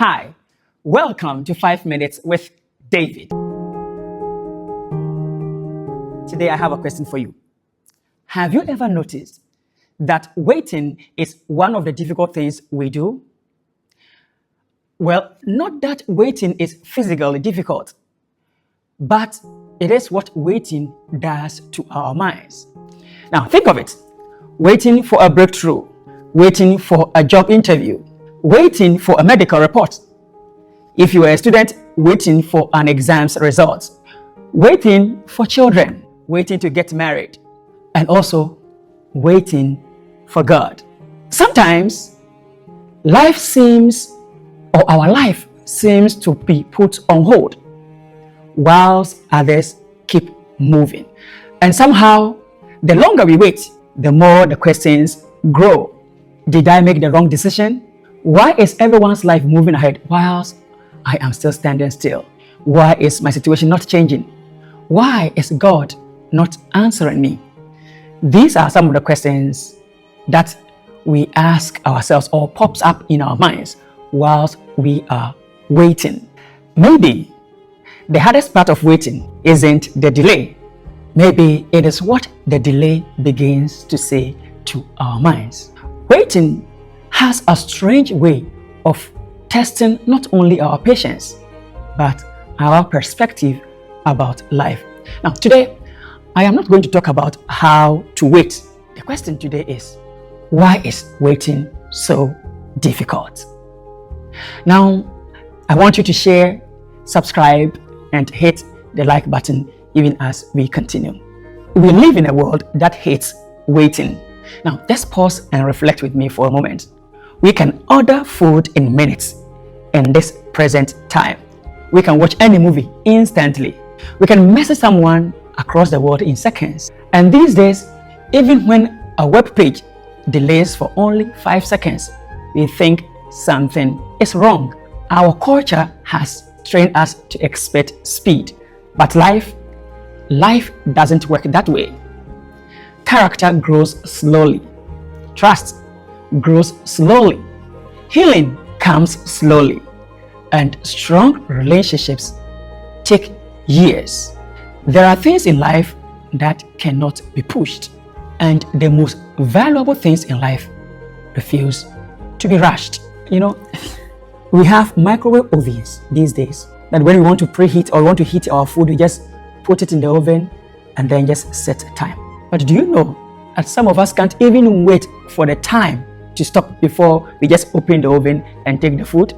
Hi, welcome to 5 Minutes with David. Today I have a question for you. Have you ever noticed that waiting is one of the difficult things we do? Well, not that waiting is physically difficult, but it is what waiting does to our minds. Now, think of it. Waiting for a breakthrough, waiting for a job interview, waiting for a medical report. If you are a student, waiting for an exam's results, waiting for children, waiting to get married, and also waiting for God. Sometimes our life seems to be put on hold whilst others keep moving. And somehow, the longer we wait, the more the questions grow. Did I make the wrong decision? Why is everyone's life moving ahead whilst I am still standing still? Why is my situation not changing? Why is God not answering me? These are some of the questions that we ask ourselves or pops up in our minds whilst we are waiting. Maybe the hardest part of waiting isn't the delay. Maybe it is what the delay begins to say to our minds. Waiting has a strange way of testing not only our patience, but our perspective about life. Now, today, I am not going to talk about how to wait. The question today is, why is waiting so difficult? Now, I want you to share, subscribe, and hit the like button even as we continue. We live in a world that hates waiting. Now, let's pause and reflect with me for a moment. We can order food in minutes in this present time. We can watch any movie instantly. We can message someone across the world in seconds. And these days, even when a web page delays for only 5 seconds, we think something is wrong. Our culture has trained us to expect speed. But life doesn't work that way. Character grows slowly. Trust grows slowly. Healing comes slowly. And strong relationships take years. There are things in life that cannot be pushed. And the most valuable things in life refuse to be rushed. We have microwave ovens these days that when we want to preheat or want to heat our food, we just put it in the oven and then just set time. But do you know that some of us can't even wait for the time to stop before we just open the oven and take the food?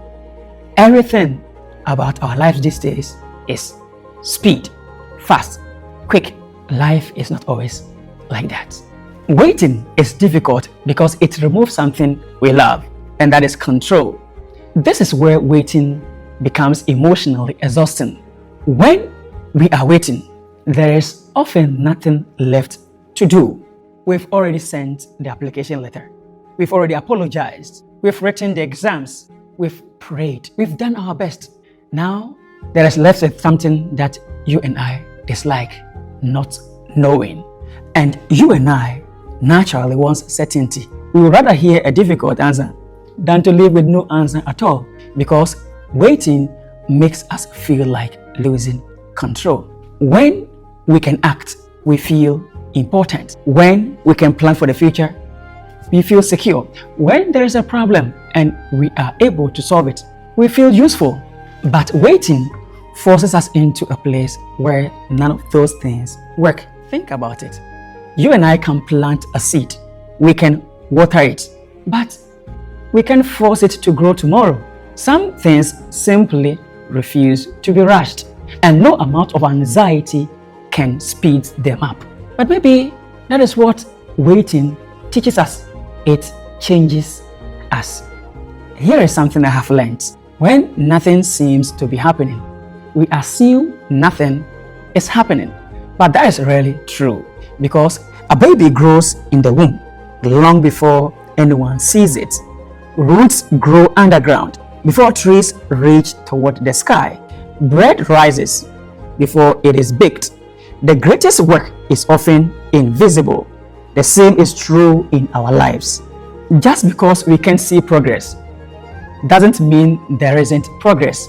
Everything about our lives these days is speed, fast, quick. Life is not always like that. Waiting is difficult because it removes something we love, and that is control. This is where waiting becomes emotionally exhausting. When we are waiting, there is often nothing left to do. We've already sent the application letter. We've already apologized. We've written the exams. We've prayed. We've done our best. Now, there is left with something that you and I dislike, not knowing. And you and I naturally want certainty. We would rather hear a difficult answer than to live with no answer at all, because waiting makes us feel like losing control. When we can act, we feel important. When we can plan for the future, we feel secure. When there is a problem and we are able to solve it, we feel useful. But waiting forces us into a place where none of those things work. Think about it. You and I can plant a seed. We can water it, but we can force it to grow tomorrow. Some things simply refuse to be rushed, and no amount of anxiety can speed them up. But maybe that is what waiting teaches us. It changes us. Here is something I have learned. When nothing seems to be happening, we assume nothing is happening. But that is really true, because a baby grows in the womb long before anyone sees it. Roots grow underground before trees reach toward the sky. Bread rises before it is baked. The greatest work is often invisible. The same is true in our lives. Just because we can see progress doesn't mean there isn't progress.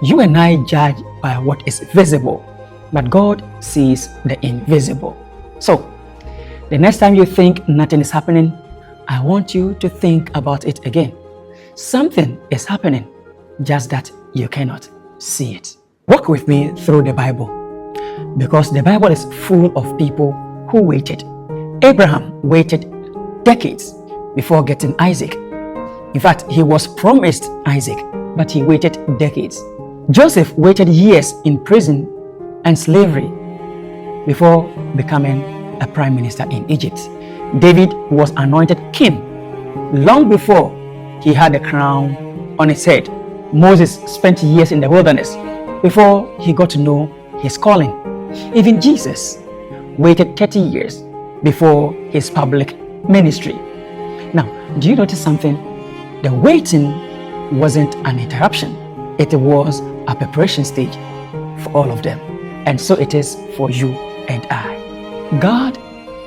You and I judge by what is visible, but God sees the invisible. So, the next time you think nothing is happening, I want you to think about it again. Something is happening, just that you cannot see it. Walk with me through the Bible, because the Bible is full of people who waited. Abraham waited decades before getting Isaac. In fact, he was promised Isaac, but he waited decades. Joseph waited years in prison and slavery before becoming a prime minister in Egypt. David was anointed king long before he had a crown on his head. Moses spent years in the wilderness before he got to know his calling. Even Jesus waited 30 years before his public ministry. Now, do you notice something? The waiting wasn't an interruption. It was a preparation stage for all of them. And so it is for you and I. God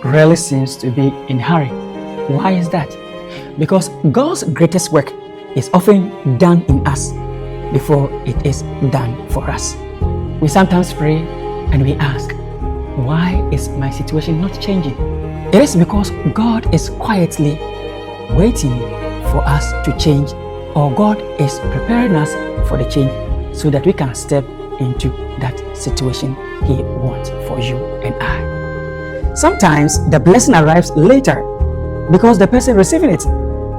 rarely seems to be in a hurry. Why is that? Because God's greatest work is often done in us before it is done for us. We sometimes pray and we ask, why is my situation not changing? It is because God is quietly waiting for us to change, or God is preparing us for the change so that we can step into that situation He wants for you and I. Sometimes the blessing arrives later because the person receiving it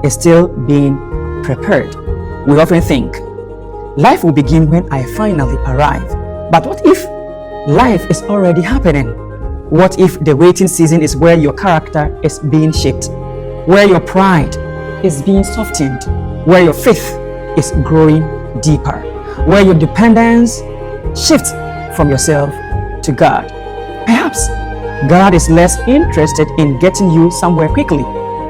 is still being prepared. We often think, life will begin when I finally arrive. But what if life is already happening? What if the waiting season is where your character is being shaped, where your pride is being softened, where your faith is growing deeper, where your dependence shifts from yourself to God? Perhaps God is less interested in getting you somewhere quickly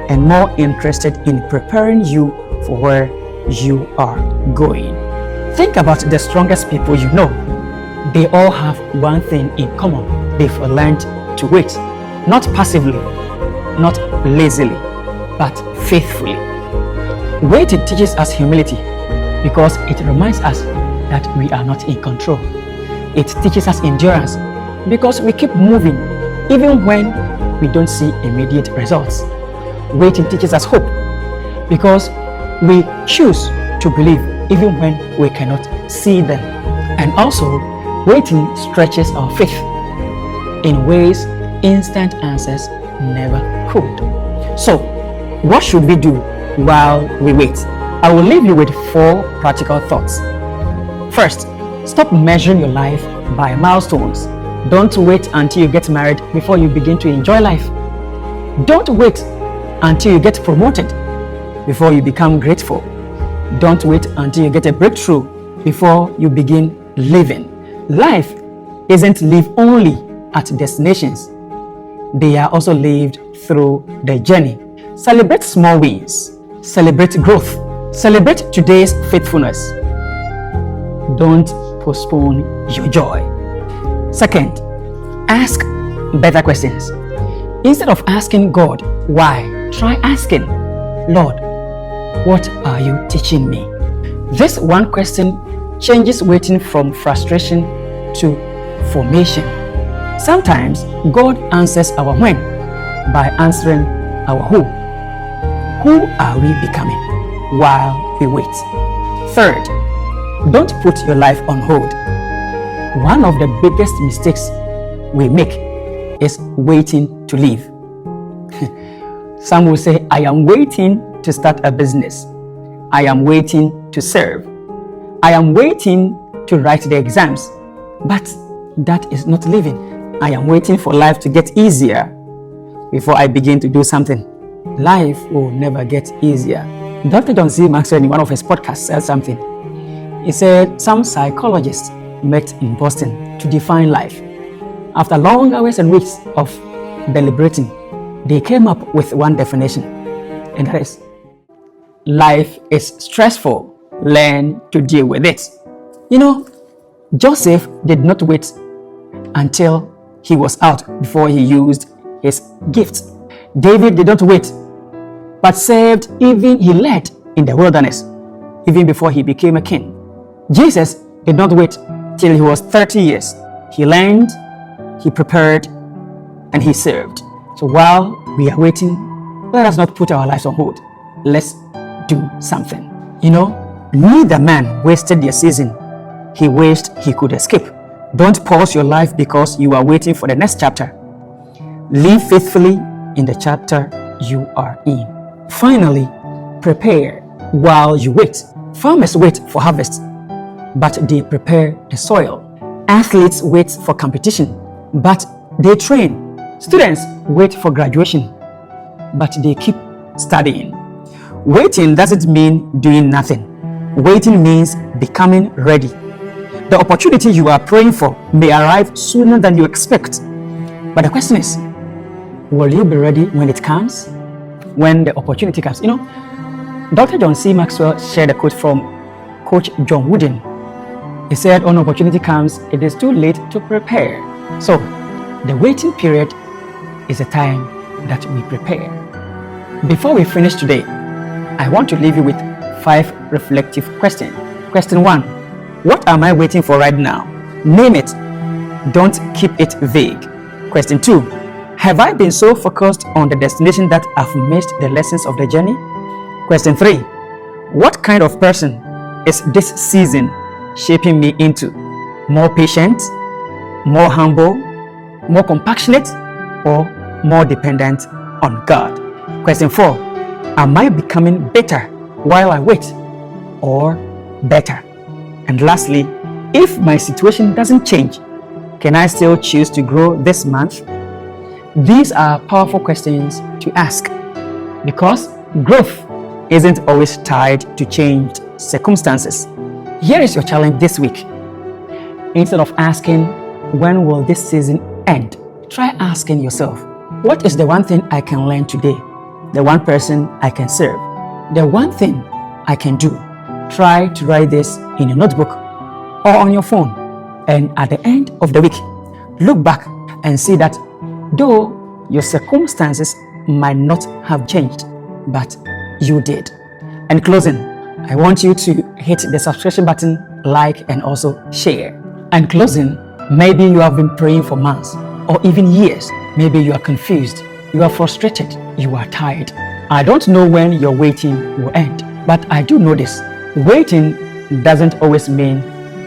and more interested in preparing you for where you are going. Think about the strongest people you know. They all have one thing in common. They've learned to wait, not passively, not lazily, but faithfully. Waiting teaches us humility because it reminds us that we are not in control. It teaches us endurance because we keep moving even when we don't see immediate results. Waiting teaches us hope because we choose to believe even when we cannot see them. And also, waiting stretches our faith in ways instant answers never could. So, what should we do while we wait? I will leave you with 4 practical thoughts. First, stop measuring your life by milestones. Don't wait until you get married before you begin to enjoy life. Don't wait until you get promoted before you become grateful. Don't wait until you get a breakthrough before you begin living. Life isn't lived only at destinations. They are also lived through the journey. Celebrate small wins. Celebrate growth. Celebrate today's faithfulness. Don't postpone your joy. Second, ask better questions. Instead of asking God why, try asking, Lord, what are you teaching me? This one question changes waiting from frustration to formation. Sometimes God answers our when by answering our who. Who are we becoming while we wait? Third, don't put your life on hold. One of the biggest mistakes we make is waiting to live. Some will say, I am waiting to start a business. I am waiting to serve. I am waiting to write the exams. But that is not living. I am waiting for life to get easier before I begin to do something. Life will never get easier. Dr. John C. Maxwell in one of his podcasts said something. He said some psychologists met in Boston to define life. After long hours and weeks of deliberating, they came up with one definition, and that is, life is stressful. Learn to deal with it. You know, Joseph did not wait until he was out before he used his gifts. David did not wait, but served even he led in the wilderness. even before he became a king. Jesus did not wait till he was 30 years. He learned, he prepared, and he served. So while we are waiting, let us not put our lives on hold. Let's do something. Neither man wasted their season. He wished he could escape. Don't pause your life because you are waiting for the next chapter. Live faithfully in the chapter you are in. Finally, prepare while you wait. Farmers wait for harvest, but they prepare the soil. Athletes wait for competition, but they train. Students wait for graduation, but they keep studying. Waiting doesn't mean doing nothing. Waiting means becoming ready. The opportunity you are praying for may arrive sooner than you expect. But the question is, will you be ready when it comes? When the opportunity comes? Dr. John C. Maxwell shared a quote from Coach John Wooden. He said, when opportunity comes, it is too late to prepare. So, the waiting period is a time that we prepare. Before we finish today, I want to leave you with 5 reflective questions. Question 1. What am I waiting for right now? Name it. Don't keep it vague. Question 2. Have I been so focused on the destination that I've missed the lessons of the journey? Question 3. What kind of person is this season shaping me into? More patient, more humble, more compassionate, or more dependent on God? Question 4. Am I becoming better while I wait, or better? And lastly, if my situation doesn't change, can I still choose to grow this month? These are powerful questions to ask, because growth isn't always tied to changed circumstances. Here is your challenge this week. Instead of asking, when will this season end? Try asking yourself, what is the one thing I can learn today? The one person I can serve? The one thing I can do? Try to write this in a notebook or on your phone. And at the end of the week, look back and see that though your circumstances might not have changed, but you did. And closing, I want you to hit the subscription button, like, and also share. And closing, maybe you have been praying for months or even years. Maybe you are confused, you are frustrated, you are tired. I don't know when your waiting will end, but I do know this. Waiting doesn't always mean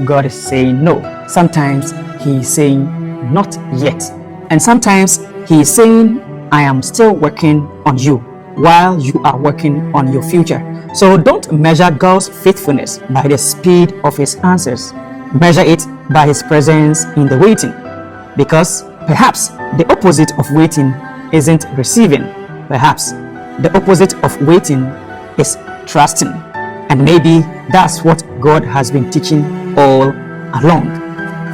God is saying no. Sometimes He is saying not yet. And sometimes He is saying, I am still working on you while you are working on your future. So don't measure God's faithfulness by the speed of His answers. Measure it by His presence in the waiting. Because perhaps the opposite of waiting isn't receiving. Perhaps the opposite of waiting is trusting. And maybe that's what God has been teaching all along.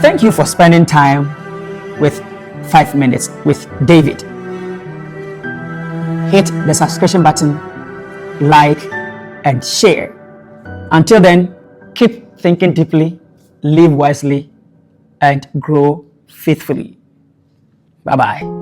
Thank you for spending time with 5 minutes with David. Hit the subscription button, like, and share. Until then, keep thinking deeply, live wisely, and grow faithfully. Bye-bye.